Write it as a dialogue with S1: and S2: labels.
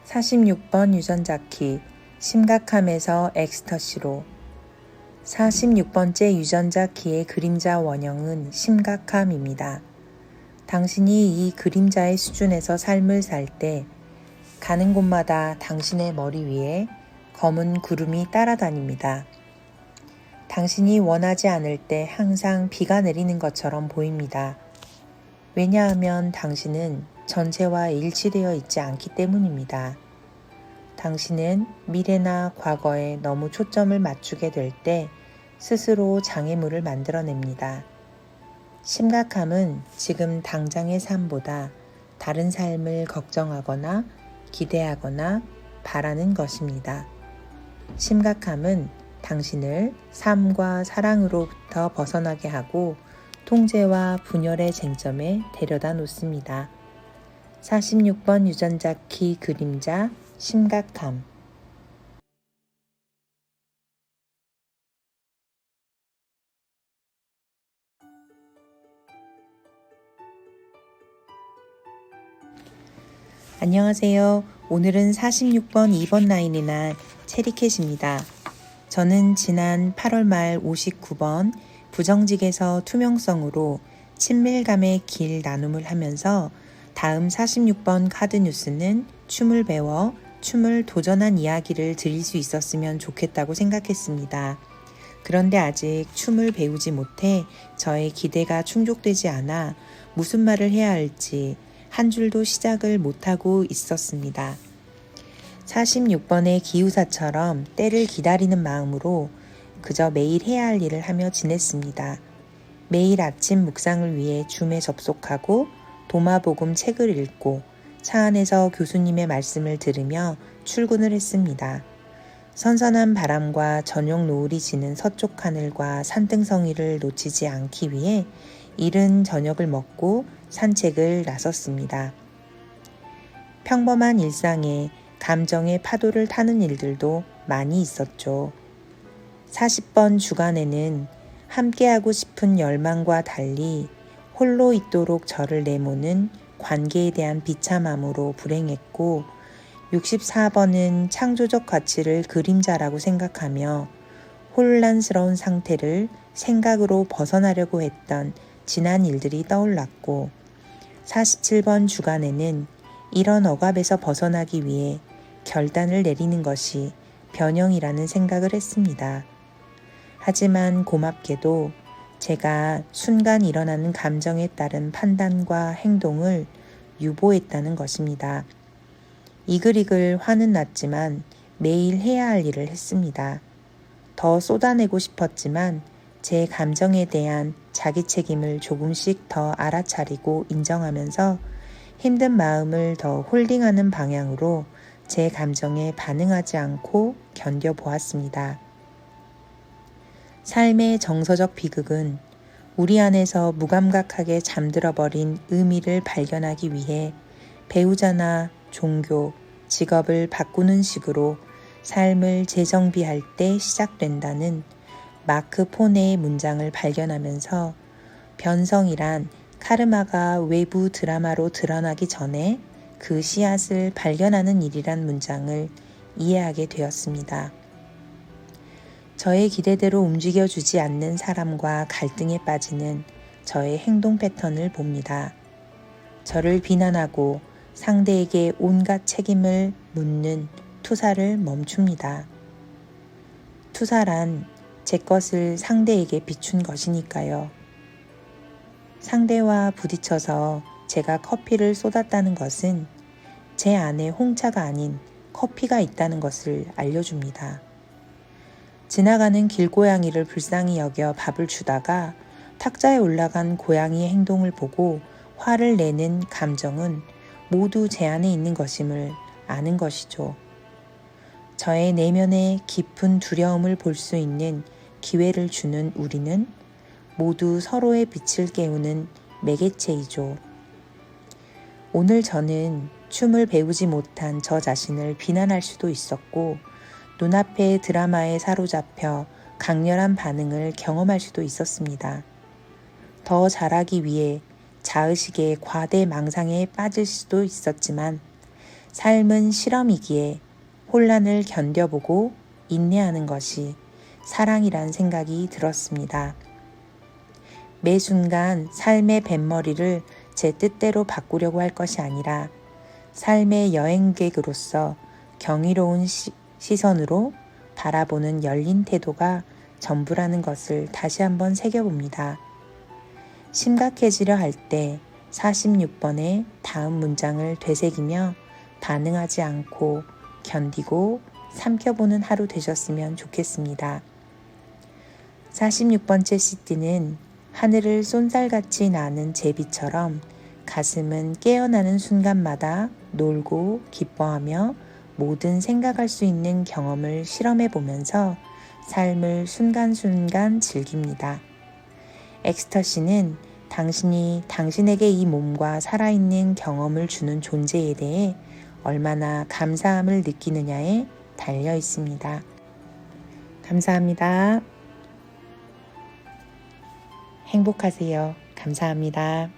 S1: 46번 유전자 키, 심각함에서 엑스터시로. 46번째 유전자 키의 그림자 원형은 심각함입니다. 당신이 이 그림자의 수준에서 삶을 살 때 가는 곳마다 당신의 머리 위에 검은 구름이 따라다닙니다. 당신이 원하지 않을 때 항상 비가 내리는 것처럼 보입니다. 왜냐하면 당신은 전체와 일치되어 있지 않기 때문입니다. 당신은 미래나 과거에 너무 초점을 맞추게 될 때 스스로 장애물을 만들어냅니다. 심각함은 지금 당장의 삶보다 다른 삶을 걱정하거나 기대하거나 바라는 것입니다. 심각함은 당신을 삶과 사랑으로부터 벗어나게 하고 통제와 분열의 쟁점에 데려다 놓습니다. 46번 유전자 키 그림자 심각함. 안녕하세요. 오늘은 46번 2번 라인의 날 체리캣입니다. 저는 지난 8월 말 59번 부정직에서 투명성으로 친밀감의 길 나눔을 하면서 다음 46번 카드 뉴스는 춤을 배워 춤을 도전한 이야기를 드릴 수 있었으면 좋겠다고 생각했습니다. 그런데 아직 춤을 배우지 못해 저의 기대가 충족되지 않아 무슨 말을 해야 할지 한 줄도 시작을 못하고 있었습니다. 46번의 기우사처럼 때를 기다리는 마음으로 그저 매일 해야 할 일을 하며 지냈습니다. 매일 아침 묵상을 위해 줌에 접속하고 도마복음 책을 읽고 차 안에서 교수님의 말씀을 들으며 출근을 했습니다. 선선한 바람과 저녁 노을이 지는 서쪽 하늘과 산등성이를 놓치지 않기 위해 이른 저녁을 먹고 산책을 나섰습니다. 평범한 일상에 감정의 파도를 타는 일들도 많이 있었죠. 40번 주간에는 함께하고 싶은 열망과 달리 홀로 있도록 저를 내모는 관계에 대한 비참함으로 불행했고 64번은 창조적 가치를 그림자라고 생각하며 혼란스러운 상태를 생각으로 벗어나려고 했던 지난 일들이 떠올랐고 47번 주간에는 이런 억압에서 벗어나기 위해 결단을 내리는 것이 변형이라는 생각을 했습니다. 하지만 고맙게도 제가 순간 일어나는 감정에 따른 판단과 행동을 유보했다는 것입니다. 이글이글 화는 났지만 매일 해야 할 일을 했습니다. 더 쏟아내고 싶었지만 제 감정에 대한 자기 책임을 조금씩 더 알아차리고 인정하면서 힘든 마음을 더 홀딩하는 방향으로 제 감정에 반응하지 않고 견뎌보았습니다. 삶의 정서적 비극은 우리 안에서 무감각하게 잠들어버린 의미를 발견하기 위해 배우자나 종교, 직업을 바꾸는 식으로 삶을 재정비할 때 시작된다는 마크 포네의 문장을 발견하면서 변성이란 카르마가 외부 드라마로 드러나기 전에 그 씨앗을 발견하는 일이란 문장을 이해하게 되었습니다. 저의 기대대로 움직여주지 않는 사람과 갈등에 빠지는 저의 행동 패턴을 봅니다. 저를 비난하고 상대에게 온갖 책임을 묻는 투사를 멈춥니다. 투사란 제 것을 상대에게 비춘 것이니까요. 상대와 부딪혀서 제가 커피를 쏟았다는 것은 제 안에 홍차가 아닌 커피가 있다는 것을 알려줍니다. 지나가는 길고양이를 불쌍히 여겨 밥을 주다가 탁자에 올라간 고양이의 행동을 보고 화를 내는 감정은 모두 제 안에 있는 것임을 아는 것이죠. 저의 내면의 깊은 두려움을 볼 수 있는 기회를 주는 우리는 모두 서로의 빛을 깨우는 매개체이죠. 오늘 저는 춤을 배우지 못한 저 자신을 비난할 수도 있었고 눈앞의 드라마에 사로잡혀 강렬한 반응을 경험할 수도 있었습니다. 더 잘하기 위해 자의식의 과대 망상에 빠질 수도 있었지만 삶은 실험이기에 혼란을 견뎌보고 인내하는 것이 사랑이란 생각이 들었습니다. 매 순간 삶의 뱃머리를 제 뜻대로 바꾸려고 할 것이 아니라 삶의 여행객으로서 경이로운 시선으로 바라보는 열린 태도가 전부라는 것을 다시 한번 새겨봅니다. 심각해지려 할 때 46번의 다음 문장을 되새기며 반응하지 않고 견디고 삼켜보는 하루 되셨으면 좋겠습니다. 46번째 CD는 하늘을 쏜살같이 나는 제비처럼 가슴은 깨어나는 순간마다 놀고 기뻐하며 모든 생각할 수 있는 경험을 실험해 보면서 삶을 순간순간 즐깁니다. 엑스터시는 당신이 당신에게 이 몸과 살아있는 경험을 주는 존재에 대해 얼마나 감사함을 느끼느냐에 달려 있습니다. 감사합니다. 행복하세요. 감사합니다.